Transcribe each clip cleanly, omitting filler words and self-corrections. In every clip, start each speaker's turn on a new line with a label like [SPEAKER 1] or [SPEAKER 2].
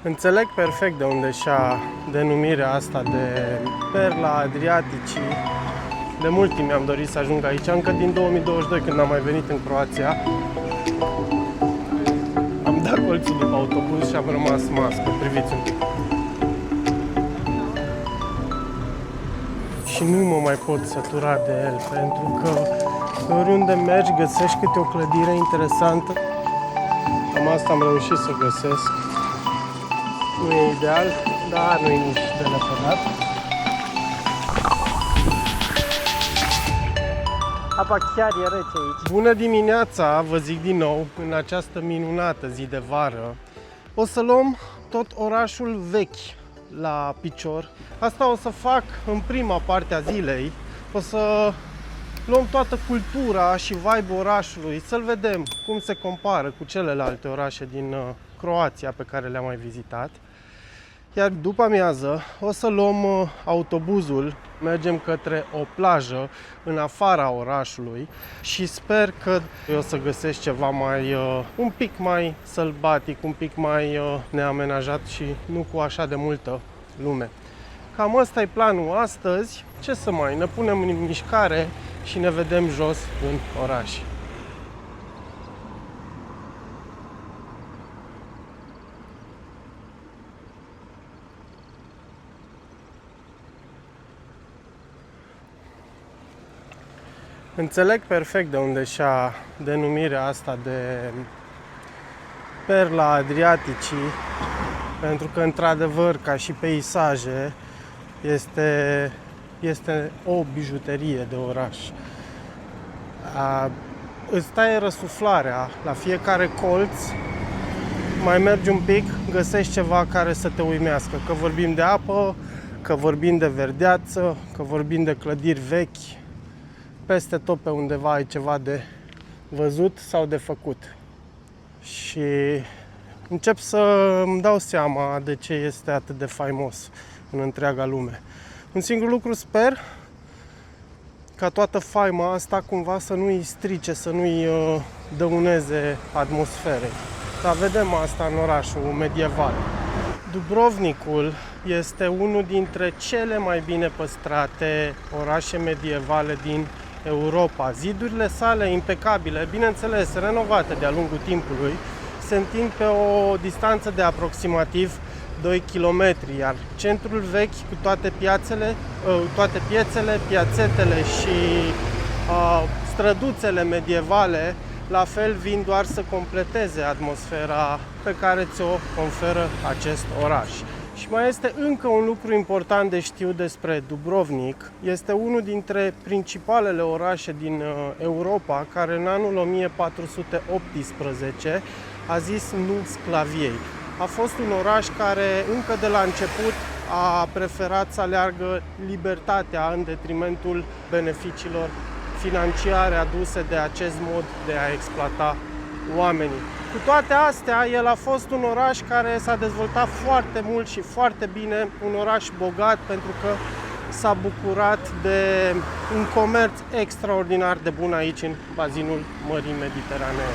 [SPEAKER 1] Înțeleg perfect de unde și-a denumirea asta de Perla Adriaticii. De mult timp mi-am dorit să ajung aici, încă din 2022 când am mai venit în Croația. Am dat colțul după autobuz și am rămas mască, priviți un pic. Și nu mă mai pot sătura de el, pentru că oriunde mergi găsești câte o clădire interesantă. Cam asta am reușit să găsesc. Nu e ideal, dar nu e nici de lepădat. Apa chiar e rece aici. Bună dimineața, vă zic din nou, în această minunată zi de vară. O să luăm tot orașul vechi la picior. Asta o să fac în prima parte a zilei. O să luăm toată cultura și vibe-ul orașului, să-l vedem cum se compară cu celelalte orașe din Croația pe care le-am mai vizitat. Iar după amiază o să luăm autobuzul, mergem către o plajă în afara orașului și sper că o să găsesc ceva mai, un pic mai sălbatic, un pic mai neamenajat și nu cu așa de multă lume. Cam ăsta e planul astăzi. Ce să mai, ne punem în mișcare și ne vedem jos în oraș. Înțeleg perfect de unde și-a denumirea asta de Perla Adriaticii, pentru că, într-adevăr, ca și peisaje, este o bijuterie de oraș. Îți taie răsuflarea la fiecare colț, mai mergi un pic, găsești ceva care să te uimească. Că vorbim de apă, că vorbim de verdeață, că vorbim de clădiri vechi, peste tot pe undeva ai ceva de văzut sau de făcut. Și încep să îmi dau seama de ce este atât de faimos în întreaga lume. Un singur lucru sper, ca toată faima asta cumva să nu-i strice, să nu-i dăuneze atmosferei. Dar vedem asta în orașul medieval. Dubrovnikul este unul dintre cele mai bine păstrate orașe medievale din Europa. Zidurile sale impecabile, bineînțeles renovate de-a lungul timpului, se întind pe o distanță de aproximativ 2 km, iar centrul vechi cu toate piețele, piațetele și străduțele medievale, la fel vin doar să completeze atmosfera pe care ți-o conferă acest oraș. Și mai este încă un lucru important de știut despre Dubrovnik. Este unul dintre principalele orașe din Europa care în anul 1418 a zis nu sclaviei. A fost un oraș care încă de la început a preferat să aleargă libertatea în detrimentul beneficiilor financiare aduse de acest mod de a exploata oamenii. Cu toate astea, el a fost un oraș care s-a dezvoltat foarte mult și foarte bine, un oraș bogat pentru că s-a bucurat de un comerț extraordinar de bun aici în bazinul Mării Mediteranee.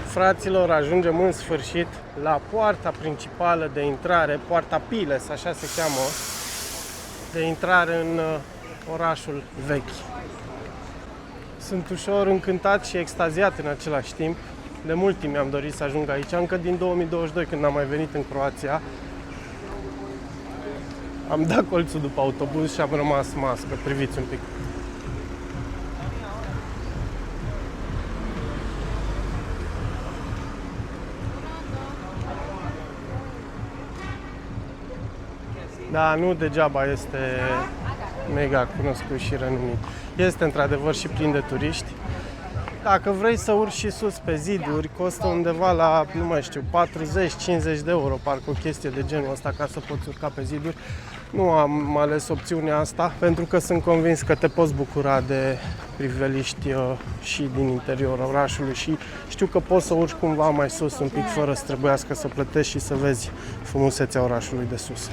[SPEAKER 1] Fraților, ajungem în sfârșit la poarta principală de intrare, poarta Piles, așa se cheamă, de intrare în orașul vechi. Sunt ușor încântat și extaziat în același timp. De mult timp mi-am dorit să ajung aici, încă din 2022 când am mai venit în Croația. Am dat colțul după autobuz și am rămas mască, priviți un pic. Da, nu degeaba este mega cunoscut și renumit. Este într-adevăr și plin de turiști. Dacă vrei să urci și sus pe ziduri, costă undeva la, nu mai știu, 40-50 de euro, parcă o chestie de genul ăsta, ca să poți urca pe ziduri. Nu am ales opțiunea asta, pentru că sunt convins că te poți bucura de priveliști și din interiorul orașului și știu că poți să urci cumva mai sus un pic, fără să trebuiască să plătești și să vezi frumusețea orașului de sus.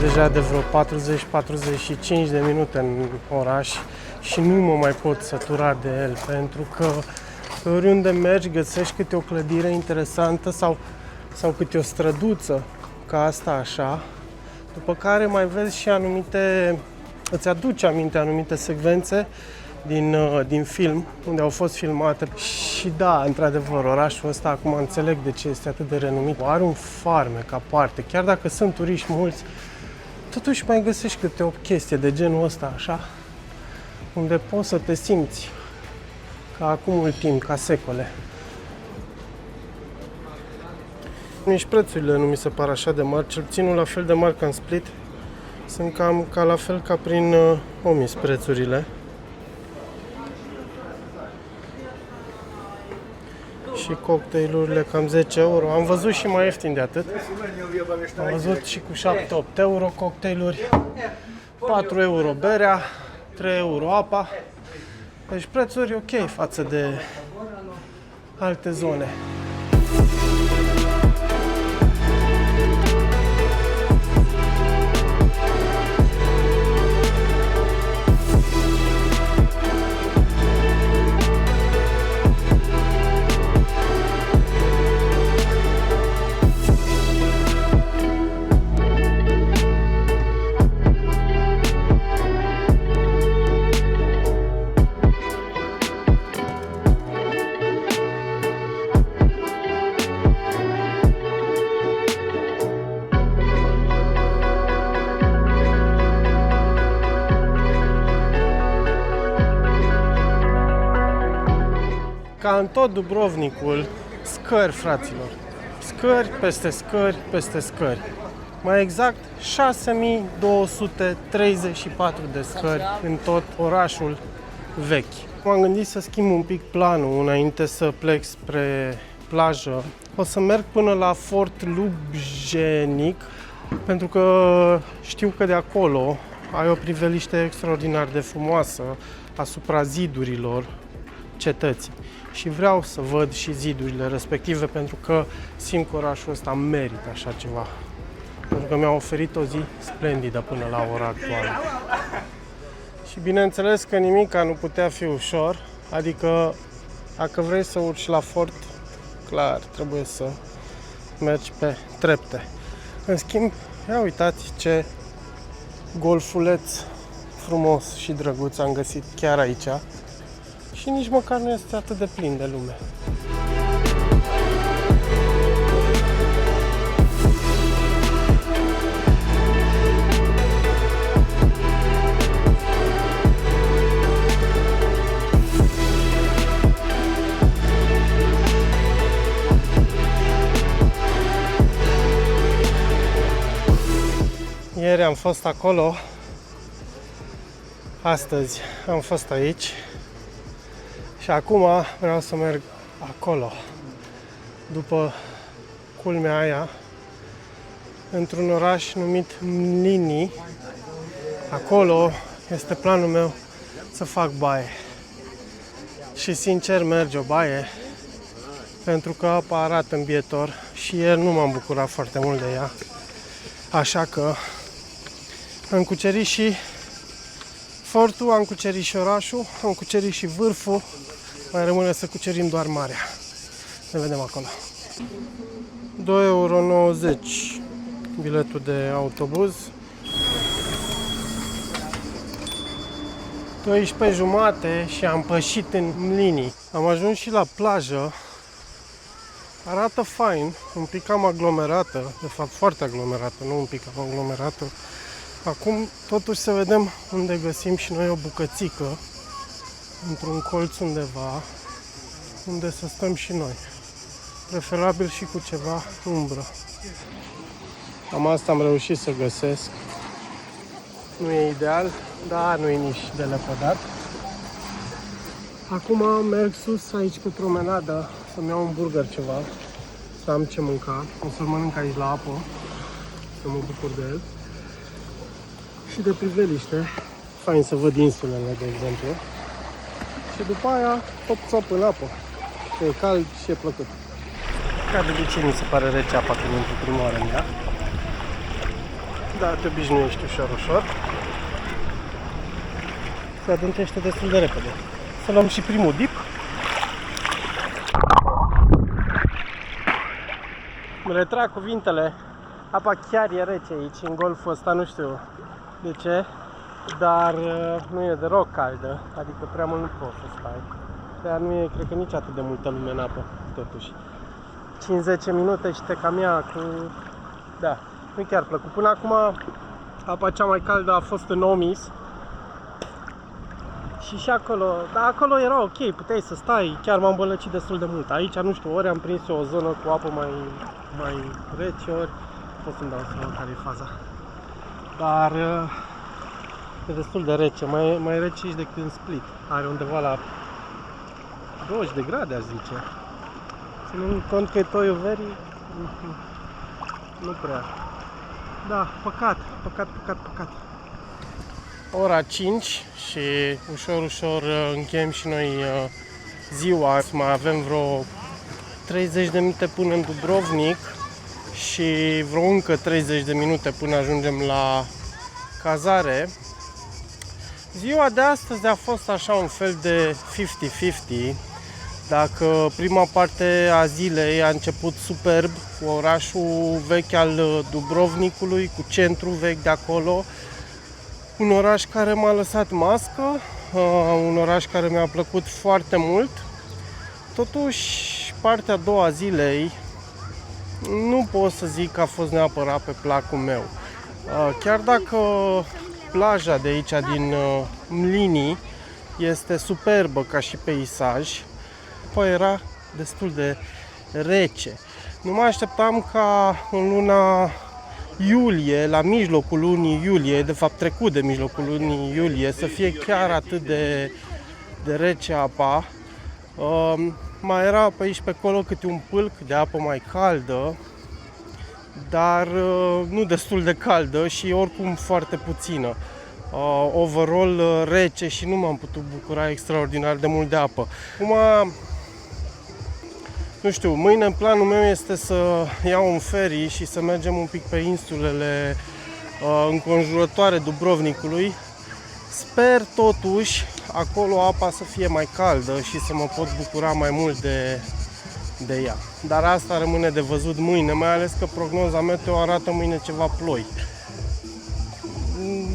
[SPEAKER 1] deja de vreo 40-45 de minute în oraș și nu mă mai pot sătura de el, pentru că pe oriunde mergi găsești câte o clădire interesantă sau câte o străduță ca asta așa, după care mai vezi și anumite, îți aduce aminte anumite secvențe din film, unde au fost filmate. Și da, într-adevăr, orașul ăsta, acum înțeleg de ce este atât de renumit. Are un farmec aparte, chiar dacă sunt turiști mulți, totuși mai găsești câte o chestie de genul ăsta, așa, unde poți să te simți ca acum mult timp, ca secole. Nici prețurile nu mi se par așa de mari, cel puțin nu la fel de mari ca în Split. Sunt cam ca la fel ca prin Omis prețurile. Și cocktailurile cam 10 euro. Am văzut și mai ieftin de atât. Am văzut și cu 7-8 euro cocktailuri, 4 euro berea, 3 euro apa. Deci prețuri ok față de alte zone. Ca în tot Dubrovnikul, scări, fraților. Scări peste scări peste scări. Mai exact, 6234 de scări în tot orașul vechi. M-am gândit să schimb un pic planul înainte să plec spre plajă. O să merg până la Fort Lubjenic, pentru că știu că de acolo ai o priveliște extraordinar de frumoasă asupra zidurilor cetății. Și vreau să văd și zidurile respective, pentru că simt că orașul ăsta merită așa ceva. Pentru că mi-a oferit o zi splendidă până la ora actuală. Și bineînțeles că nimica nu putea fi ușor, adică dacă vrei să urci la fort, clar, trebuie să mergi pe trepte. În schimb, ia uitați ce golfuleț frumos și drăguț am găsit chiar aici. Și nici măcar nu este atât de plin de lume. Ieri am fost acolo, astăzi am fost aici. Și acum vreau să merg acolo, după culmea aia, într-un oraș numit Mlini. Acolo este planul meu să fac baie. Și sincer merge o baie, pentru că apa arată îmbietor și ieri nu m-am bucurat foarte mult de ea. Așa că am cucerit și fortul, am cucerit și orașul, am cucerit și vârful. Mai rămâne să cucerim doar marea. Ne vedem acolo. 2,90 euro biletul de autobuz. 12:30 și am pășit în Mlini. Am ajuns și la plajă. Arată fain, un pic cam aglomerată, de fapt foarte aglomerată, nu un pic cam aglomerată. Acum totuși să vedem unde găsim și noi o bucățică, într-un colț undeva, unde să stăm și noi. Preferabil și cu ceva umbră. Cam asta am reușit să găsesc. Nu e ideal, dar nu e nici de lepădat. Acum merg sus aici pe promenadă să-mi iau un burger ceva, să am ce mânca. O să-l mănânc aici la apă, să mă bucur de el. Și de priveliște, fain să văd insulele, de exemplu. Și după aia, hop în apă. E cald și e plăcut. Ca de obicei mi se pare rece apa când intru prima oară în ea. Da, te obișnuiești ușor. Se adâncește destul de repede. Să luăm și primul dip. Îmi retrag cuvintele. Apa chiar e rece aici, în golful ăsta, nu știu de ce, dar nu e deloc caldă, adică prea mult nu poți să stai. Dar nu e, cred că nici atât de multă lume în apă, totuși. 5-10 minute și te cam ia cu... Da, nu chiar plăcut. Până acum, apa cea mai caldă a fost în Omis. Și acolo, dar acolo era ok, puteai să stai, chiar m-am bălăcit destul de mult. Aici, nu știu, ori am prins o zonă cu apă mai rece, ori pot să-mi dau seama care e faza. Dar e destul de rece, mai rece și decât în Split. Are undeva la 20 de grade, aș zice. Ținând cont că e Toyo Valley, nu prea. Da, păcat. Ora 5 și ușor încheiem și noi ziua. Mai avem vreo 30 de minute până în Dubrovnik și vreo încă 30 de minute până ajungem la cazare. Ziua de astăzi a fost așa un fel de 50-50. Dacă prima parte a zilei a început superb cu orașul vechi al Dubrovnikului, cu centrul vechi de acolo, un oraș care m-a lăsat mască, un oraș care mi-a plăcut foarte mult. Totuși, partea a doua a zilei nu pot să zic că a fost neapărat pe placul meu. Chiar dacă plaja de aici din Mlini este superbă ca și peisaj, păi era destul de rece. Nu mă așteptam ca în luna iulie, la mijlocul lunii iulie, de fapt trecut de mijlocul lunii iulie, să fie chiar atât de rece apa. Mai era pe aici pe acolo câte un pâlc de apă mai caldă, dar nu destul de caldă și oricum foarte puțină. Overall rece și nu m-am putut bucura extraordinar de mult de apă. Acum, nu știu, mâine planul meu este să iau un ferry și să mergem un pic pe insulele înconjurătoare Dubrovnikului. Sper totuși acolo apa să fie mai caldă și să mă pot bucura mai mult de ea. Dar asta rămâne de văzut mâine, mai ales că prognoza meteo arată mâine ceva ploi.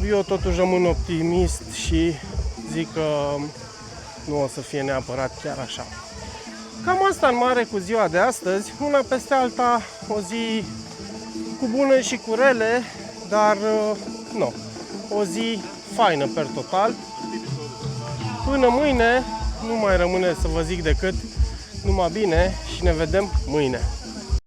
[SPEAKER 1] Eu totuși rămân optimist și zic că nu o să fie neapărat chiar așa. Cam asta în mare cu ziua de astăzi, una peste alta, o zi cu bune și cu rele, dar nu, o zi faină per total. Până mâine nu mai rămâne să vă zic decât numai bine și ne vedem mâine.